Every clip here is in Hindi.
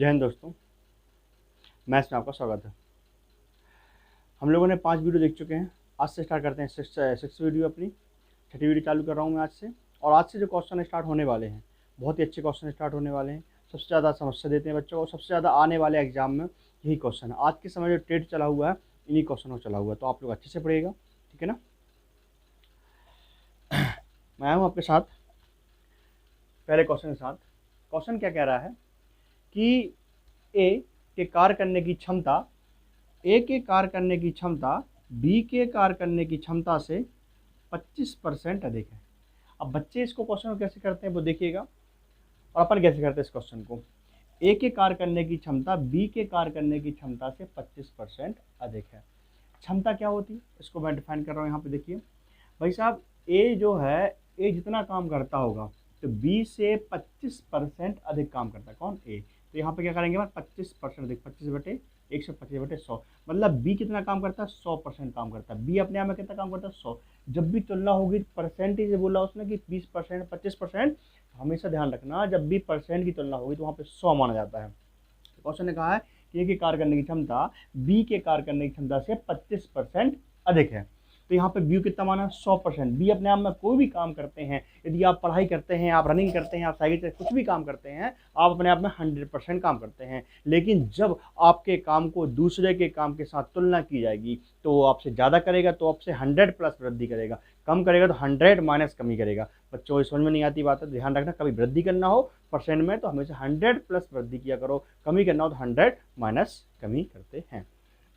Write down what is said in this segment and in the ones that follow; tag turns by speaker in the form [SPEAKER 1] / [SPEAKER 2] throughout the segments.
[SPEAKER 1] जय हिंद दोस्तों, मैथ्स में आपका स्वागत है। हम लोगों ने 5 वीडियो देख चुके हैं। आज से स्टार्ट करते हैं सिक्स वीडियो अपनी। छठी वीडियो चालू कर रहा हूँ मैं आज से। और आज से जो क्वेश्चन स्टार्ट होने वाले हैं, बहुत ही अच्छे क्वेश्चन स्टार्ट होने वाले हैं। सबसे ज़्यादा समस्या देते हैं बच्चों को, सबसे ज़्यादा आने वाले एग्जाम में यही क्वेश्चन है। आज के समय जो ट्रेड चला हुआ है, इन्हीं क्वेश्चन को चला हुआ है, तो आप लोग अच्छे से पढ़िएगा, ठीक है ना। मैं आया हूँ आपके साथ पहले क्वेश्चन के साथ। क्वेश्चन क्या कह रहा है कि ए के कार्य करने की क्षमता, ए के कार्य करने की क्षमता बी के कार्य करने की क्षमता से 25% अधिक है। अब बच्चे इसको क्वेश्चन को कैसे करते हैं वो देखिएगा, और अपन कैसे करते हैं इस क्वेश्चन को। ए के कार्य करने की क्षमता बी के कार्य करने की क्षमता से 25% अधिक है। क्षमता क्या होती है, इसको मैं डिफाइन कर रहा हूँ यहाँ पे। देखिए भाई साहब, ए जो है, ए जितना काम करता होगा तो बी से 25% अधिक काम करता है। कौन? ए। तो यहाँ पे क्या करेंगे, 25% अधिक, 25/125/100, मतलब बी कितना काम करता है? 100% काम करता है। बी अपने आप में कितना काम करता है? 100। जब भी तुलना होगी परसेंटेज बोला उसने कि 20%, 25%, हमेशा ध्यान रखना जब भी परसेंट की तुलना होगी तो वहाँ पे 100 माना जाता है। क्वेश्चन ने कहा है कि ए के कार्य करने की क्षमता बी के कार्य करने की क्षमता से 25% अधिक है। तो यहाँ पे बी कितना माना? 100%। बी अपने आप में कोई भी काम करते हैं, यदि आप पढ़ाई करते हैं, आप रनिंग करते हैं, आप साइकिल से कुछ भी काम करते हैं, आप अपने आप में 100% काम करते हैं। लेकिन जब आपके काम को दूसरे के काम के साथ तुलना की जाएगी तो वो आपसे ज़्यादा करेगा, तो आपसे 100 प्लस वृद्धि करेगा। कम करेगा तो 100 माइनस कमी करेगा। बच्चों को समझ में नहीं आती बात है, ध्यान रखना। कभी वृद्धि करना हो परसेंट में तो हमेशा 100 प्लस वृद्धि किया करो, कमी करना हो तो 100 माइनस कमी करते हैं।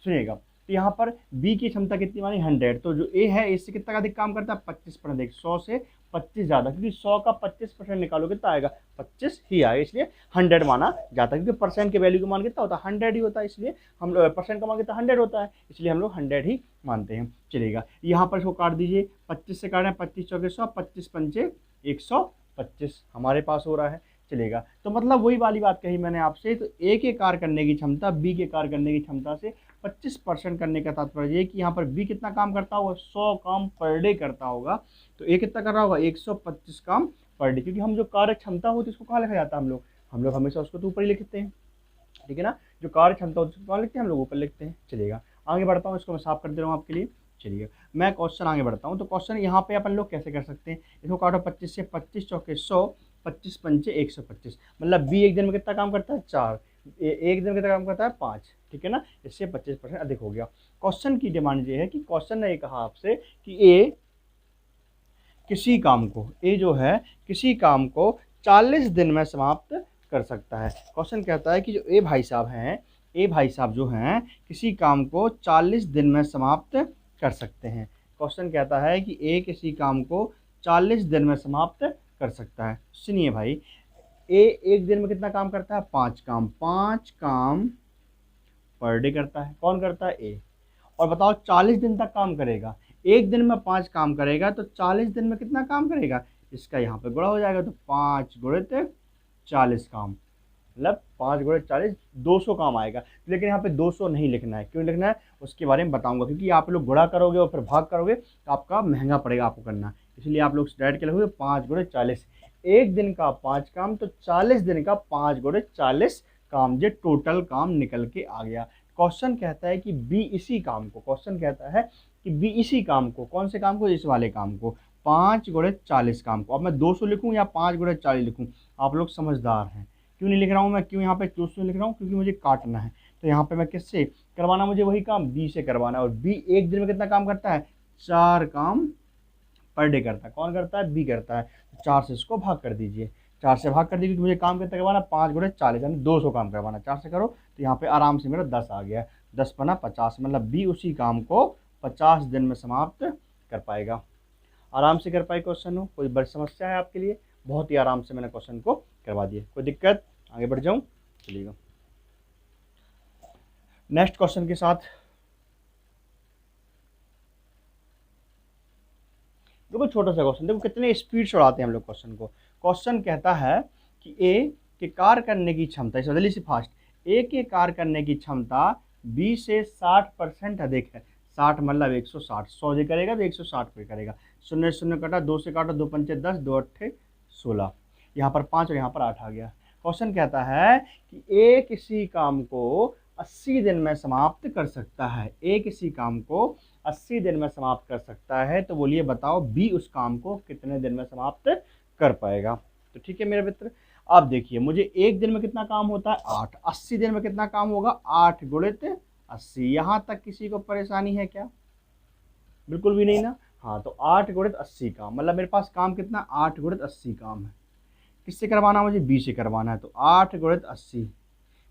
[SPEAKER 1] सुनिएगा, तो यहाँ पर B की क्षमता कितनी मानी? 100। तो जो A है, इससे कितना अधिक काम करता है? 25% अधिक। 100 से 25 ज़्यादा, क्योंकि 100 का 25% निकालो कितना आएगा? 25 ही आएगा, इसलिए 100 माना जाता है। क्योंकि परसेंट के वैल्यू का मान कितना होता है? 100 ही होता है, इसलिए हम लोग परसेंट का मान कितना? 100 होता है, इसलिए हम लोग 100 ही मानते हैं। चलेगा, यहाँ पर इसको काट दीजिए। 25 से काट रहे हैं, 25 चौके 100, 25 पंचे 125 हमारे पास हो रहा है। चलेगा, तो मतलब वही वाली बात कही मैंने आपसे। तो ए के कार्य करने की क्षमता बी के कार्य करने की क्षमता से 25% करने का तात्पर्य ये कि यहाँ पर बी कितना काम करता होगा? 100 काम पर डे करता होगा, तो ए कितना कर रहा होगा? 125 काम पर डे। क्योंकि हम जो कार्य क्षमता होती है उसको कहाँ लिखा जाता है? हम लोग हमेशा उसको तो ऊपर ही लिखते हैं, ठीक है ना। जो कार्य क्षमता होती है उसको कहाँ लिखते हैं? हम लोग ऊपर लिखते हैं। चलिएगा, आगे बढ़ता हूँ, इसको मैं साफ कर दे रहा हूँ आपके लिए। चलिए, मैं क्वेश्चन आगे बढ़ता हूँ। तो क्वेश्चन यहाँ पे अपन लोग कैसे कर सकते हैं? इसको काटो 25 से, 25 चौके 100, 25 पंचे 125, मतलब बी एक दिन में कितना काम करता है? 4। एक दिन में कितना काम करता है? 5, ठीक है ना। इससे 25% अधिक हो गया। क्वेश्चन की डिमांड ये है कि क्वेश्चन ने ये कहा आपसे कि ए किसी काम को, ए जो है किसी काम को 40 दिन में समाप्त कर सकता है। क्वेश्चन कहता है कि जो ए भाई साहब हैं, ए भाई साहब जो हैं किसी काम को 40 दिन में समाप्त कर सकते हैं। क्वेश्चन कहता है कि ए किसी काम को 40 दिन में समाप्त कर सकता है। सुनिए भाई, ए एक दिन में कितना काम करता है? 5 काम। 5 काम पर डे करता है। कौन करता है? ए। और बताओ 40 दिन तक काम करेगा। एक दिन में 5 काम करेगा तो 40 दिन में कितना काम करेगा? इसका यहाँ पे गुणा हो जाएगा, तो 5 गुणित 40 काम, मतलब 5 गुणित 40, 200 काम आएगा। लेकिन यहाँ पे 200 नहीं लिखना है। क्यों लिखना है उसके बारे में बताऊंगा, क्योंकि आप लोग गुणा करोगे और फिर भाग करोगे तो आपका महंगा पड़ेगा आपको करना। इसलिए आप लोग डायरेक्ट क्या लिखोगे? 5 गुणित 40। एक दिन का 5 काम तो 40 दिन का 5 गुणित 40 काम, ये टोटल काम निकल के आ गया। क्वेश्चन कहता है कि बी इसी काम को, क्वेश्चन कहता है कि बी इसी काम को, कौन से काम को? इस वाले काम को, 5 गुणित 40 काम को। अब मैं 200 लिखूं या 5 गुणित 40 लिखूं? आप लोग समझदार हैं। क्यों नहीं लिख रहा हूं मैं? क्यों यहाँ पे 200 लिख रहा हूँ? क्योंकि मुझे काटना है। तो यहाँ पे मैं किससे करवाना? मुझे वही काम बी से करवाना है। और बी एक दिन में कितना काम करता है? 4 काम पर डे करता है। कौन करता है? बी करता है। 4 से इसको भाग कर दीजिए, 4 से भाग कर दीजिए, मुझे काम कितना करवाना? 5 गुणित 40, यानी 200 काम करवाना। 4 से करो तो यहाँ पे आराम से मेरा 10 आ गया। 10 पना 50, मतलब बी उसी काम को 50 दिन में समाप्त कर पाएगा। आराम से कर पाए क्वेश्चन हो, कोई बड़ी समस्या है आपके लिए? बहुत ही आराम से मैंने क्वेश्चन को करवा दिया, कोई दिक्कत? आगे बढ़ जाऊँ? चलिएगा नेक्स्ट क्वेश्चन के साथ। देखो छोटा सा क्वेश्चन, देखो कितने स्पीड से उड़ाते हैं हम लोग क्वेश्चन को। क्वेश्चन कहता है कि ए के कार्य करने की क्षमता, इस जल्दी से फास्ट, ए के कार्य करने की क्षमता बी से 60% अधिक है। 60 मतलब 160, 100 से करेगा तो 160 पे करेगा। 0 0 कटा, 2 से काटा, 2 पंचे 10, 2 अट्ठे 16, यहाँ पर 5 और यहाँ पर 8 आ गया। क्वेश्चन कहता है कि ए किसी काम को 80 दिन में समाप्त कर सकता है। ए किसी काम को 80 दिन में समाप्त कर सकता है, तो बोलिए बताओ बी उस काम को कितने दिन में समाप्त कर पाएगा। तो ठीक है मेरे मित्र, अब देखिए मुझे एक दिन में कितना काम होता है 8, 80 दिन में कितना काम होगा 8 गुणित 80। यहाँ तक किसी को परेशानी है क्या? बिल्कुल भी नहीं ना। हाँ, तो 8 गुणित 80 काम, मतलब मेरे पास काम कितना 8 गुणित 80 काम है। किससे करवाना है मुझे? बी से करवाना है। तो 8 गुणित 80,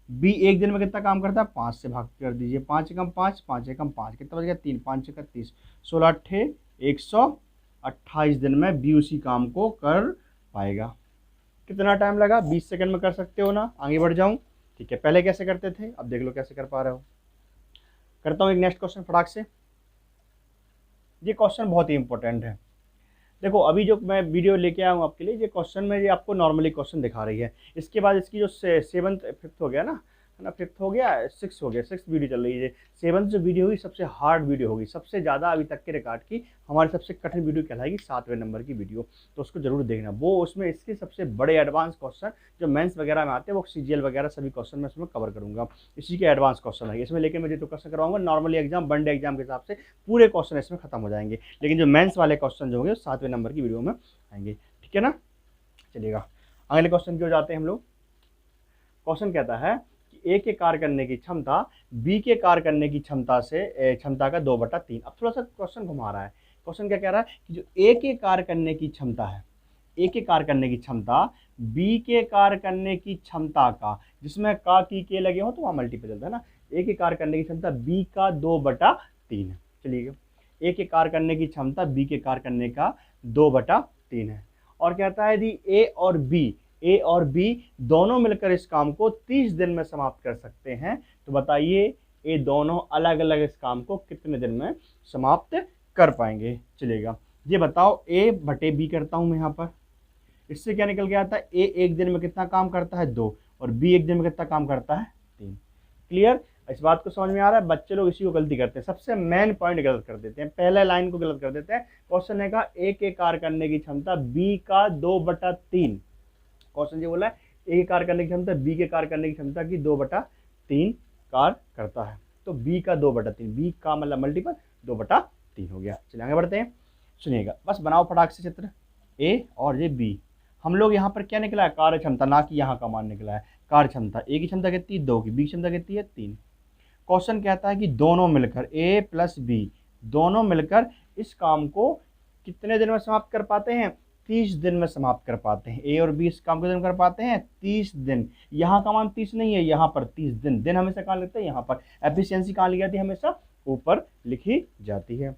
[SPEAKER 1] बी एक दिन में कितना काम करता है 5 से भाग कर दीजिए, 5 एकम 5, 5 एकम 5, कितना बच गया 3, 5 एकम 30, 16 अट्ठे 128 दिन में बी उसी काम को कर पाएगा। कितना टाइम लगा? 20 सेकंड में कर सकते हो ना। आगे बढ़ जाऊं, ठीक है। पहले कैसे करते थे, अब देख लो कैसे कर पा रहे हो। करता हूँ एक नेक्स्ट क्वेश्चन फटाक से। ये क्वेश्चन बहुत ही इंपॉर्टेंट है। देखो अभी जो मैं वीडियो लेके आया हूँ आपके लिए, ये क्वेश्चन में ये आपको नॉर्मली क्वेश्चन दिखा रही है। इसके बाद इसकी जो 7th 5th हो गया ना, है ना, 5th हो गया, 6 हो गया, 6th वीडियो चल रही है। 7th जो वीडियो होगी सबसे हार्ड वीडियो होगी, सबसे ज़्यादा अभी तक के रिकॉर्ड की हमारी सबसे कठिन वीडियो कहलाएगी 7वें नंबर की वीडियो। तो उसको जरूर देखना, वो उसमें इसके सबसे बड़े एडवांस क्वेश्चन जो मेंस वगैरह में आते हैं, वो CGL वगैरह सभी क्वेश्चन मैं उसमें कवर करूँगा। इसी के एडवांस क्वेश्चन है इसमें, लेकिन मैं जो क्वेश्चन करवाऊंगा नॉर्मली एग्जाम वनडे एग्जाम के हिसाब से पूरे क्वेश्चन इसमें खत्म हो जाएंगे। लेकिन जो मेंस वाले क्वेश्चन जो होंगे 7वें नंबर की वीडियो में आएंगे, ठीक है ना। चलिएगा अगले क्वेश्चन की ओर जाते हैं हम लोग। क्वेश्चन कहता है कि ए के कार्य करने की क्षमता बी के कार्य करने की क्षमता का 2/3। अब थोड़ा सा क्वेश्चन घुमा रहा है। क्वेश्चन क्या कह रहा है कि जो ए के कार्य करने की क्षमता है, ए के कार्य करने की क्षमता बी के कार्य करने की क्षमता का, जिसमें का की के लगे हो तो वहाँ मल्टीपल चलता है ना। ए के कार्य करने की क्षमता बी का 2/3 है। चलिए, ए के कार्य करने की क्षमता बी के कार्य करने का 2/3 है। और कहता है यदि ए और बी दोनों मिलकर इस काम को 30 दिन में समाप्त कर सकते हैं, तो बताइए ये दोनों अलग अलग इस काम को कितने दिन में समाप्त कर पाएंगे। चलेगा, ये बताओ ए बटे बी करता हूं मैं यहाँ पर। इससे क्या निकल के आता है, ए एक दिन में कितना काम करता है 2, और बी एक दिन में कितना काम करता है 3। क्लियर? इस बात को समझ में आ रहा है? बच्चे लोग इसी को गलती करते हैं, सबसे मेन पॉइंट गलत कर देते हैं, पहले लाइन को गलत कर देते हैं। क्वेश्चन है का ए के कार्य करने की क्षमता बी का 2/3। क्वेश्चन ये बोला है ए के कार्य करने की क्षमता बी के कार्य करने की क्षमता की 2/3 कार्य करता है। तो बी का 2/3, बी का मतलब मल्टीपल 2/3 हो गया। चलिए आगे बढ़ते हैं, सुनिएगा, बस बनाओ फटाक से चित्र। ए और ये बी, हम लोग यहाँ पर क्या निकला है कार्य क्षमता, ना कि यहाँ का मान निकला है कार्य क्षमता। ए की क्षमता कितनी है 2 की, बी की क्षमता कितनी है 3। क्वेश्चन कहता है कि दोनों मिलकर ए प्लस बी दोनों मिलकर इस काम को कितने दिन में समाप्त कर पाते हैं? 30 दिन में समाप्त कर पाते हैं। ए और बी इस काम को दिन कर पाते हैं 30 दिन। यहाँ का मान 30 नहीं है, यहाँ पर 30 दिन। दिन हमेशा कहाँ लिखते हैं? यहाँ पर। एफिशिएंसी कहाँ लिखी जाती है? हमेशा ऊपर लिखी जाती है।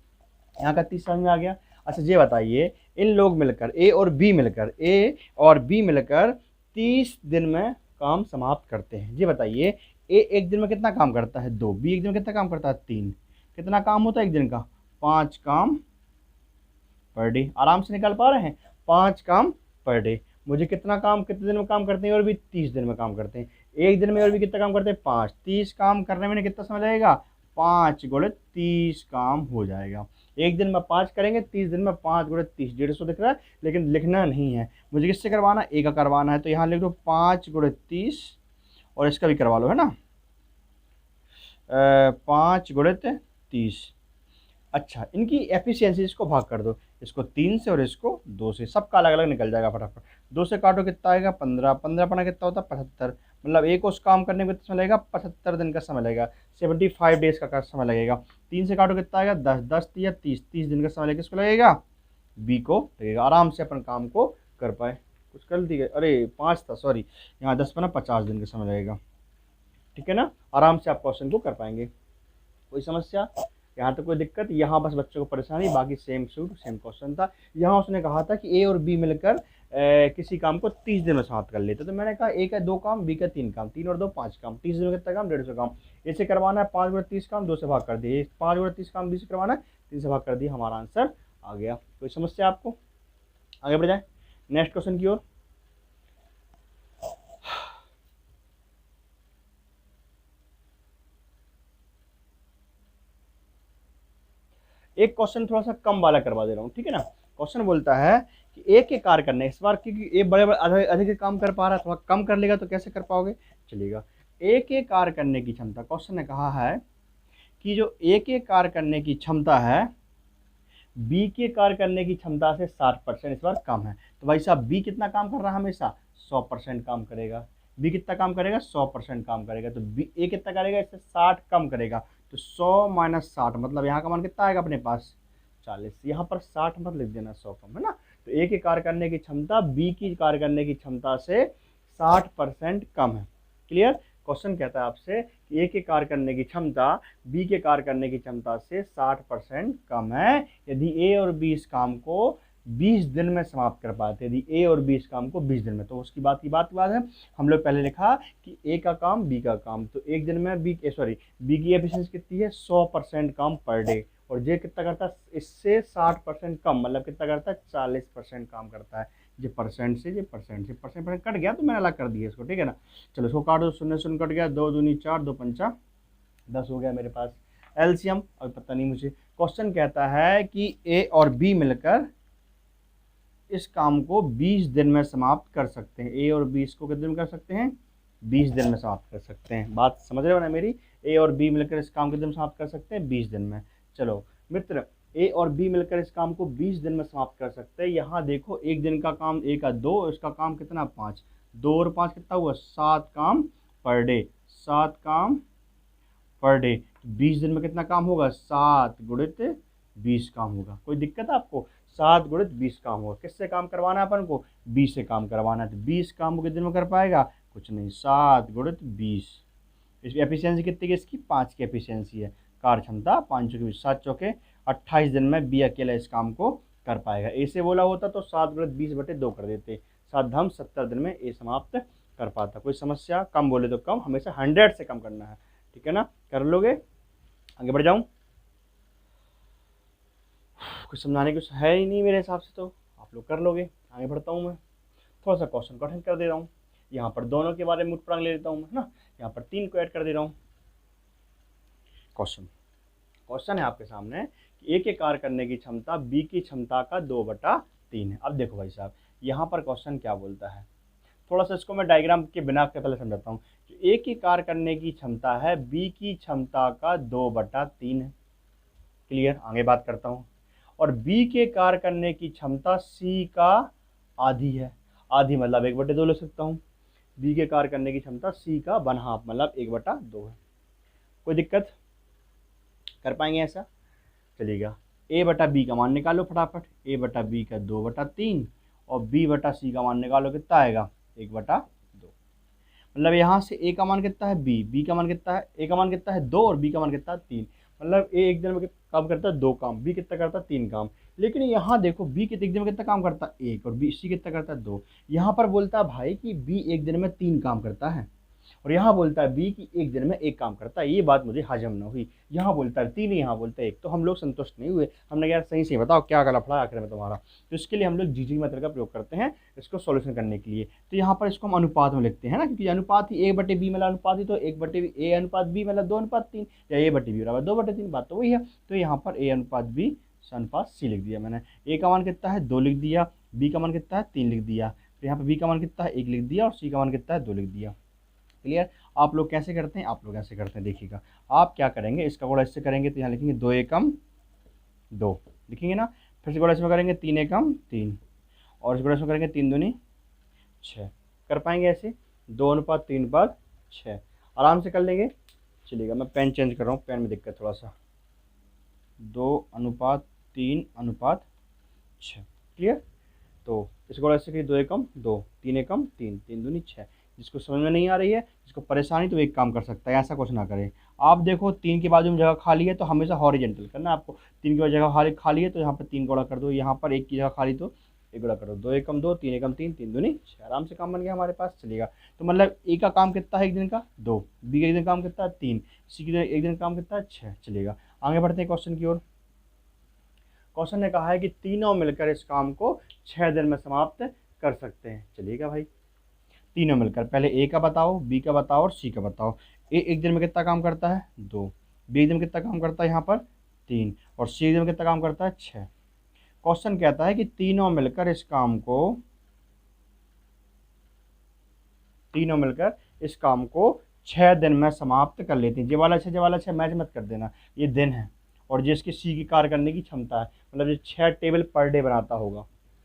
[SPEAKER 1] यहाँ का 30 समझ में आ गया। अच्छा ये बताइए, इन लोग मिलकर ए और बी मिलकर 30 दिन में काम समाप्त करते हैं। ये बताइए ए एक दिन में कितना काम करता है 2, बी एक दिन में कितना काम करता है 3। कितना काम होता है एक दिन का? 5 काम पर डे। आराम से निकाल पा रहे हैं? 5 काम पर डे। मुझे कितना काम कितने दिन में काम करते हैं? और भी 30 दिन में काम करते हैं। एक दिन में और भी कितना काम करते हैं? 5। 30 काम करने में कितना समय लगेगा? 5 गुणित 30 काम हो जाएगा। एक दिन में 5 करेंगे, 30 दिन में 5 गुणित 30, 150 दिख रहा है, लेकिन लिखना नहीं है मुझे। किससे करवाना? ए का करवाना है, तो यहाँ लिख दो 5 गुणित 30, और इसका भी करवा लो, है ना, 5 गुणित 30। अच्छा, इनकी एफिशिएंसी इसको भाग कर दो, इसको 3 से और इसको 2 से, सबका अलग अलग निकल जाएगा फटाफट। 2 से काटो कितना आएगा? 15, 15 पना कितना होता है? 75। मतलब एक उस काम करने में कितना समय लगेगा? 75 दिन का समय लगेगा, 75 डेज का समय लगेगा। 3 से काटो कितना आएगा? 10, 10 या 30, 30 दिन का समय लगेगा। किसको लगेगा? बी को लगेगा। आराम से अपन काम को कर पाए। कुछ गलती है, अरे 5 था, सॉरी, यहाँ 10 पना 50 दिन का समय लगेगा। ठीक है ना, आराम से आप क्वेश्चन को कर पाएंगे। कोई समस्या? यहाँ तो कोई दिक्कत? यहाँ बस बच्चों को परेशानी, बाकी सेम क्वेश्चन था। यहाँ उसने कहा था कि ए और बी मिलकर किसी काम को 30 दिन में समाप्त कर लेते, तो मैंने कहा ए का 2 काम, बी का 3 काम, 3 और 2 5 काम, 30 दिन में कितना काम? 150 काम। ऐसे करवाना है 5 गुणित 30 काम, 2 से भाग कर दिए। 5 गुणित 30 काम बी से करवाना है, 3 से भाग कर दिए, हमारा आंसर आ गया। कोई समस्या आपको? आगे बढ़ जाए नेक्स्ट क्वेश्चन की ओर। एक क्वेश्चन थोड़ा सा कम वाला करवा दे रहा हूँ, ठीक है ना। क्वेश्चन बोलता है कि ए के कार्य करने, इस बार क्योंकि ए बड़े बड़े अधिक काम कर पा रहा है, थोड़ा कम कर लेगा तो कैसे कर पाओगे। चलिएगा, ए के कार्य करने की क्षमता, क्वेश्चन ने कहा है कि जो ए के कार्य करने की क्षमता है बी के कार्य करने की क्षमता से 60% इस बार कम है। तो भाई साहब बी कितना काम कर रहा है, हमेशा 100% काम करेगा। बी कितना काम करेगा, 100% काम करेगा। तो बी ए कितना करेगा, इससे 60 कम करेगा। तो 100 माइनस 60 मतलब यहाँ का मान कितना आएगा अपने पास, 40। यहाँ पर 60 मत लिख देना, 100 कम है ना। तो ए के कार्य करने की क्षमता बी की कार्य करने की क्षमता से 60% कम है। क्लियर। क्वेश्चन कहता है आपसे कि ए के कार्य करने की क्षमता बी के कार्य करने की क्षमता से 60% कम है यदि ए और बी इस काम को 20 दिन में समाप्त कर पाते। यदि ए और बी इस काम को 20 दिन में, तो उसकी बात है। हम लोग पहले लिखा कि ए का काम बी का काम, तो एक दिन में बी की एफिशिएंसी कितनी है, 100% काम पर डे। और जे कितना करता है, इससे 60% कम, मतलब कितना करता है, 40% काम करता है। ये परसेंट से परसेंट कट गया तो मैंने अलग कर दिया इसको, ठीक है ना। चलो इसको काट दो, 0 कट गया, 2 दूनी 4, 2 पंचा 10 हो गया मेरे पास एलसीएम। अब पता नहीं मुझे, क्वेश्चन कहता है कि ए और बी मिलकर इस काम को 20 दिन में समाप्त कर सकते हैं। ए और बी इसको कितने दिन में कर सकते हैं, 20 दिन में समाप्त कर सकते हैं। बात समझ रहे हो ना मेरी। ए और बी मिलकर इस काम को कितने दिन में समाप्त कर सकते हैं, 20 दिन में। चलो मित्र, ए और बी मिलकर इस काम को 20 दिन में समाप्त कर सकते हैं। यहाँ देखो, एक दिन का काम ए का 2, इसका काम कितना 5, 2 और 5 कितना हुआ, 7 काम पर डे, 7 काम पर डे। 20 दिन में कितना काम होगा, 7 गुणित 20 काम होगा। कोई दिक्कत है आपको, 7 गुणित 20 काम होगा। किससे काम करवाना है अपन को, 20 से काम करवाना है। तो 20 काम को कितने दिन में कर पाएगा, कुछ नहीं, 7 गुणित 20। इसकी एफिशिएंसी कितनी है, इसकी 5 की एफिशिएंसी है। कार्य क्षमता 5 चौके 7 चौके 28 दिन में बी अकेला इस काम को कर पाएगा। ए से बोला होता तो 7 गुणित 20/2 कर देते, 7 धम 70 दिन में ए समाप्त कर पाता। कोई समस्या, कम बोले तो कम, हमेशा 100 से कम करना है, ठीक है ना। कर लोगे, आगे बढ़ जाऊं, कुछ समझाने कुछ है ही नहीं मेरे हिसाब से, तो आप लोग कर लोगे। आगे बढ़ता हूँ मैं, थोड़ा सा क्वेश्चन कठिन कर दे रहा हूँ। यहाँ पर दोनों के बारे में उत्प्रांग ले लेता हूँ मैं, है ना। यहाँ पर 3 को ऐड कर दे रहा हूँ। क्वेश्चन है आपके सामने कि ए के कार्य करने की क्षमता बी की क्षमता का 2/3 है। अब देखो भाई साहब, यहाँ पर क्वेश्चन क्या बोलता है, थोड़ा सा इसको मैं डायग्राम के बिना के पहले समझाता हूँ। ए के कार्य करने की क्षमता है बी की क्षमता का 2/3 है। क्लियर, आगे बात करता हूँ। और बी के कार्य करने की क्षमता सी का आधी है। आधी मतलब 1/2 ले सकता हूँ। बी के कार्य करने की क्षमता सी का 1/2 मतलब 1/2 है। कोई दिक्कत, कर पाएंगे ऐसा। चलिएगा, ए बटा बी का मान निकालो फटाफट। ए बटा बी का 2/3 और बी बटा सी का मान निकालो, कितना आएगा, 1/2। मतलब यहाँ से ए का मान कितना है, बी का मान कितना है, ए का मान कितना है 2 और बी का मान कितना है 3। मतलब ए एक दिन में काम करता है 2 काम, बी कितना करता है 3 काम। लेकिन यहाँ देखो, बी एक दिन में कितना काम करता है 1 और बी सी कितना करता है 2। यहाँ पर बोलता है भाई कि बी एक दिन में 3 काम करता है, और यहाँ बोलता है बी कि एक दिन में 1 काम करता है। ये बात मुझे हजम न हुई। यहाँ बोलता है 3, यहाँ बोलता है 1, तो हम लोग संतुष्ट नहीं हुए। हमने यार सही से बताओ क्या गला फड़ा आखिर में तुम्हारा। तो इसके लिए हम लोग जीजी मेथड का प्रयोग करते हैं इसको सॉल्यूशन करने के लिए। तो यहाँ पर इसको हम अनुपात में लिखते हैं ना, क्योंकि अनुपात ही A/B मतलब अनुपात ही, तो 1/A अनुपात B मतलब 2/3 या A/B बराबर 2/3, बात तो वही है। तो यहाँ पर A अनुपात B अनुपात C लिख दिया मैंने। A का मान कितना है 2 लिख दिया, B का मान कितना है 3 लिख दिया, फिर यहाँ पर B का मान कितना है 1 लिख दिया और C का मान कितना है 2 लिख दिया। क्लियर। आप लोग कैसे करते हैं, आप लोग ऐसे करते हैं, देखिएगा। आप क्या करेंगे, इसका गुणा इससे करेंगे तो यहाँ लिखेंगे 2 एकम 2 लिखेंगे ना। फिर से गुणा इसमें करेंगे 3 एकम 3 और इस गुणा इसमें करेंगे 3 दूनी 6। कर पाएंगे ऐसे, 2:3:6 आराम से कर लेंगे। चलिएगा, मैं पेन चेंज कर रहा हूँ, पेन में दिक्कत थोड़ा सा। 2:3:6 क्लियर। तो इस गुणा इससे 2 एकम 2, 3 एकम 3, 3 दूनी 6। जिसको समझ में नहीं आ रही है, जिसको परेशानी, तो एक काम कर सकता है, ऐसा कुछ ना करें। आप देखो 3 के बाजू में जगह खाली है तो हमेशा हॉरिजेंटल करना है आपको। 3 की जगह खाली है तो यहाँ पर 3 गुणा कर दो, यहाँ पर 1 की जगह खाली तो 1 गुणा कर दो। 2 एकम 2, 3 एकम 3, 3 दूनी 6, आराम से काम बन गया हमारे पास। चलिएगा, तो मतलब ए का काम कितना है एक दिन का 2, बी का एक दिन काम कितना है 3, सी का एक दिन काम कितना है 6। चलिएगा, आगे बढ़ते हैं क्वेश्चन की ओर। क्वेश्चन ने कहा है कि तीनों मिलकर इस काम को 6 दिन में समाप्त कर सकते हैं। चलिएगा भाई, तीनों मिलकर, पहले ए का बताओ, बी का बताओ और सी का बताओ। ए एक दिन में कितना काम करता है 2, बी एक दिन में कितना काम करता है यहाँ पर 3 और सी एक दिन में कितना काम करता है 6। क्वेश्चन कहता है कि तीनों मिलकर इस काम को 6 दिन में समाप्त कर लेते हैं। जे वाला छः मैच मत कर देना, ये दिन है और जिसकी सी की कार्य करने की क्षमता है, मतलब ये 6 टेबल पर डे बनाता होगा,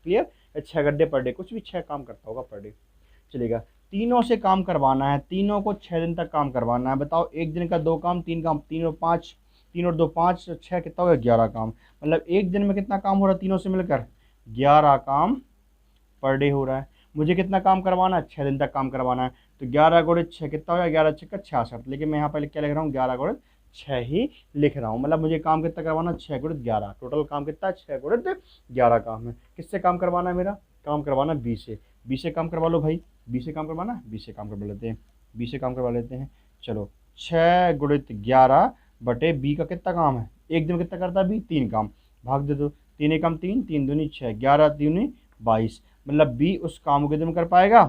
[SPEAKER 1] क्लियर, या 6 गड्ढे पर डे, कुछ भी 6 काम करता होगा पर डे, चलेगा। तीनों से काम करवाना है, तीनों को 6 दिन तक काम करवाना है। बताओ, एक दिन का 2 काम, 3 काम, 3 और 5, 3 और 2 5, 6 कितना होगा 11 काम। मतलब एक दिन में कितना काम हो रहा है तीनों से मिलकर 11 काम पर डे हो रहा है। मुझे कितना काम करवाना है 6 दिन तक काम करवाना है, तो 11 गुणित 6 कितना हो गया 11 6 का 66। लेकिन मैं यहाँ पर क्या लिख रहा हूँ 11 गुणित 6 ही लिख रहा हूँ। मतलब मुझे काम कितना करवाना 6 गुणित 11, टोटल काम कितना है 6 गुणित 11 काम है। किससे काम करवाना है, मेरा काम करवाना 20 से, 20 से काम करवा लो भाई, 20 से काम करवाना है, 20 से काम करवा लेते हैं, 20 से काम करवा लेते हैं। चलो 6 गुणित 11 बटे बी का कितना काम है, एक दिन कितना करता है बी 3 काम, भाग दे दो, 3 एकम 3, 3 दूनी 6, 11 दूनी 22, मतलब बी उस काम को कितने में कर पाएगा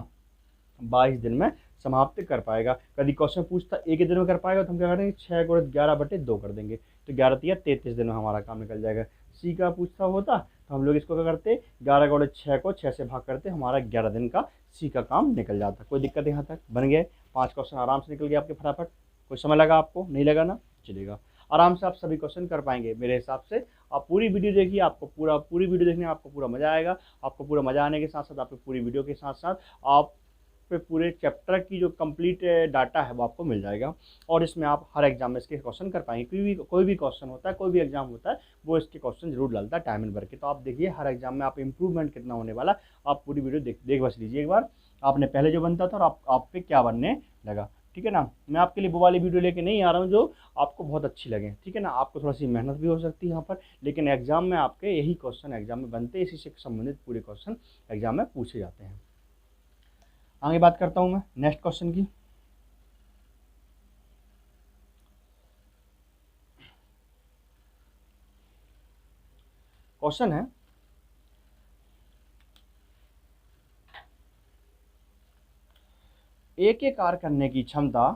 [SPEAKER 1] 22 दिन में समाप्त कर पाएगा। कभी क्वेश्चन पूछता एक ही दिन में कर पाएगा तो हम क्या करेंगे 6 गुणित 11 बटे 2 कर देंगे, तो 11 तिया 33 दिन में हमारा काम निकल जाएगा। सी का पूछता होता तो हम लोग इसको क्या करते 11 गुणित 6 को 6 से भाग करते, हमारा 11 दिन का सी का काम निकल जाता। कोई दिक्कत यहाँ तक बन गए, 5 क्वेश्चन आराम से निकल गए आपके फटाफट। कोई समय लगा आपको, नहीं लगा ना, चलेगा, आराम से आप सभी क्वेश्चन कर पाएंगे मेरे हिसाब से। आप पूरी वीडियो देखिए, आपको पूरी वीडियो देखने में आपको पूरा मजा आएगा। आपको पूरा मजा आने के साथ साथ आपको पूरी वीडियो के साथ साथ आप पे पूरे चैप्टर की जो कंप्लीट डाटा है वो आपको मिल जाएगा। और इसमें आप हर एग्जाम में इसके क्वेश्चन कर पाएंगे। कोई भी क्वेश्चन होता है, कोई भी एग्जाम होता है, वो इसके क्वेश्चन जरूर डालता है टाइम एंड वर्क के। तो आप देखिए हर एग्जाम में आप इंप्रूवमेंट कितना होने वाला, आप पूरी वीडियो देख बस लीजिए एक बार, आपने पहले जो बनता था और आप पे क्या बनने लगा, ठीक है ना। मैं आपके लिए वो वाली वीडियो लेके नहीं आ रहा हूँ जो आपको बहुत अच्छी लगे, ठीक है ना। आपको थोड़ा सी मेहनत भी हो सकती है यहाँ पर, लेकिन एग्जाम में आपके यही क्वेश्चन एग्जाम में बनते हैं, इसी से संबंधित पूरे क्वेश्चन एग्जाम में पूछे जाते हैं। आगे बात करता हूँ मैं नेक्स्ट क्वेश्चन की। क्वेश्चन है ए के कार्य करने की क्षमता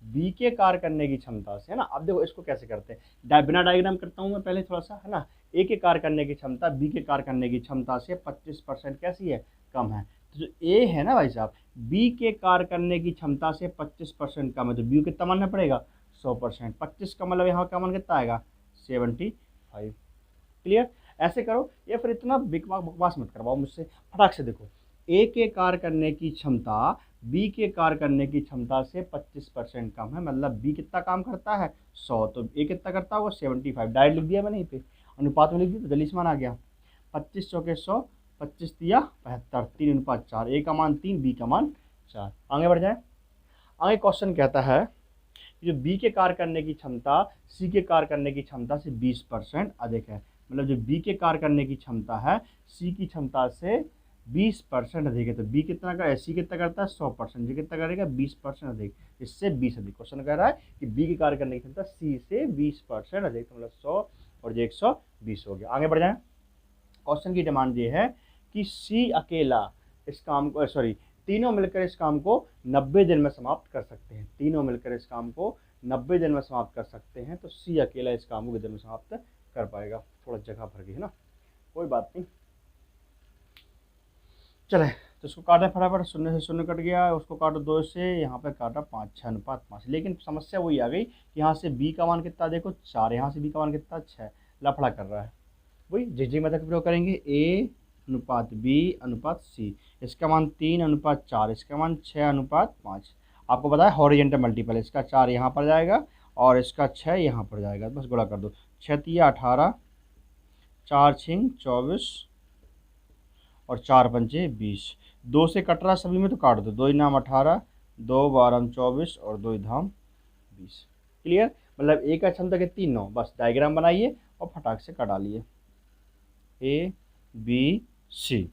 [SPEAKER 1] बी के कार्य करने की क्षमता से, है ना। अब देखो इसको कैसे करते हैं, बिना डायग्राम करता हूं मैं पहले थोड़ा सा, है ना। ए के कार्य करने की क्षमता बी के कार्य करने की क्षमता से 25% कैसी है, कम है। तो जो ए है ना भाई साहब, बी के कार्य करने की क्षमता से 25% कम है, तो बी को कितना मानना पड़ेगा 100%। 25 का मतलब यहाँ का मान कितना आएगा 75। क्लियर, ऐसे करो, या फिर इतना बकवास मत करवाओ मुझसे, फटाक से देखो। ए के कार्य करने की क्षमता बी के कार्य करने की क्षमता से 25% कम है, मतलब बी कितना काम करता है 100, तो ए कितना करता होगा 75। डायरेक्ट लिख दिया मैंने यहीं पे, अनुपात में लिख दिया तो जल्दी से मान आ गया। 25 चौके 100, 25 दिया 75, 3:4, ए का मान 3, बी का मान 4। आगे बढ़ जाए। आगे क्वेश्चन कहता है जो बी के कार्य करने की क्षमता सी के कार्य करने की क्षमता से 20% अधिक है, मतलब जो बी के कार्य करने की क्षमता है सी की क्षमता से 20% अधिक है। तो बी कितना का सी कितना करता है 100%, जी कितना करेगा 20% अधिक, इससे 20 अधिक। क्वेश्चन कह रहा है कि बी के कार्य करने की क्षमता सी से 20% अधिक, तो मतलब 100 और जो 120 हो गया। आगे बढ़ जाए। क्वेश्चन की डिमांड ये है कि सी अकेला इस काम को तीनों मिलकर इस काम को 90 दिन में समाप्त कर सकते हैं। तीनों मिलकर इस काम को 90 दिन में समाप्त कर सकते हैं, तो सी अकेला इस काम को कितने दिन में समाप्त कर पाएगा। थोड़ा जगह भर गई है ना, कोई बात नहीं, चले। तो इसको काटा फटाफट, 0 से 0 कट गया, उसको काटो 2 से, यहाँ पे काटा 5, 6:5। लेकिन समस्या वही आ गई कि यहाँ से बी का मान कितना देखो 4, यहाँ से बी का मान कितना 6, लफड़ा कर रहा है। वही जी मेथड का प्रयोग करेंगे, ए अनुपात बी अनुपात सी, इसका मान 3:4, इसका मान 6:5। आपको पता है हॉरिजेंटल मल्टीपल, इसका 4 यहाँ पर जाएगा और इसका 6 यहाँ पर जाएगा, बस गुणा कर दो। 6 तिया 18, 4 छिंग 24 और 4 पंचे 20। 2 से कट रहा सभी में तो काट दो, 2 नाम 18, 2 12 24 और 2 धाम 20। क्लियर, मतलब ए का क्षमता कितनी 9, बस डायग्राम बनाइए और फटाक से कटा लिए। ए बी सी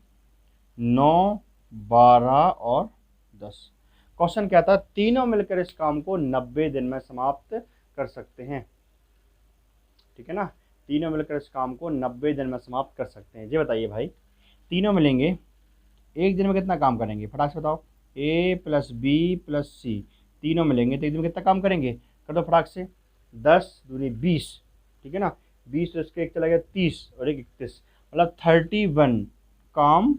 [SPEAKER 1] 9 12 और 10। क्वेश्चन कहता है तीनों मिलकर इस काम को 90 दिन में समाप्त कर सकते हैं, ठीक है ना। तीनों मिलकर इस काम को 90 दिन में समाप्त कर सकते हैं। ये बताइए भाई, तीनों मिलेंगे एक दिन में कितना काम करेंगे, फटाक से बताओ। ए प्लस बी प्लस सी तीनों मिलेंगे तो एक दिन में कितना काम करेंगे, कर दो फटाक से। 10 दूनी 20, ठीक है ना। 20 तो इसके एक चला गया 30 और एक 31, मतलब 31 काम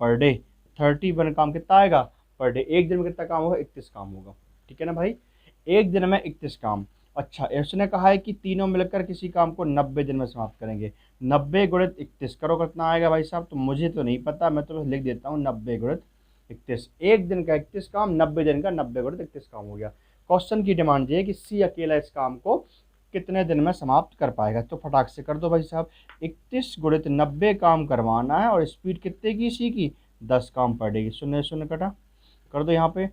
[SPEAKER 1] पर डे। 31 काम कितना आएगा पर डे। एक दिन में कितना काम होगा, 31 काम होगा। ठीक है ना भाई, एक दिन में 31 काम। अच्छा, इसने कहा है कि तीनों मिलकर किसी काम को 90 दिन में समाप्त करेंगे। 90 गुणित 31 करो कितना आएगा भाई साहब, तो मुझे तो नहीं पता, मैं तो बस लिख देता हूँ 90 गुणित 31। एक दिन का 31 काम, 90 दिन का 90 गुणित 31 काम हो गया। क्वेश्चन की डिमांड ये है कि सी अकेला इस काम को कितने दिन में समाप्त कर पाएगा। तो फटाक से कर दो भाई साहब, 31 गुणित 90 काम करवाना है और स्पीड कितने की सी की, 10 काम पर डे की। शून्य शून्य कटा, कर दो यहाँ पे,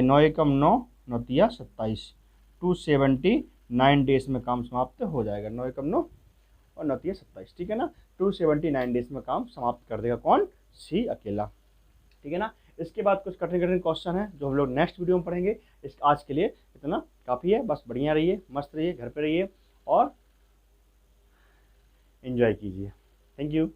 [SPEAKER 1] 9 एकम 9, 9 तिया 27, 279 डेज में काम समाप्त हो जाएगा। 9 एकम 9 और 9 तिया 27, ठीक है ना। 279 डेज में काम समाप्त कर देगा कौन, सी अकेला। ठीक है ना। इसके बाद कुछ कठिन कठिन क्वेश्चन है जो हम लोग नेक्स्ट वीडियो में पढ़ेंगे। इस आज के लिए इतना काफ़ी है, बस बढ़िया रहिए, मस्त रहिए, घर पे रहिए और एंजॉय कीजिए। Thank you.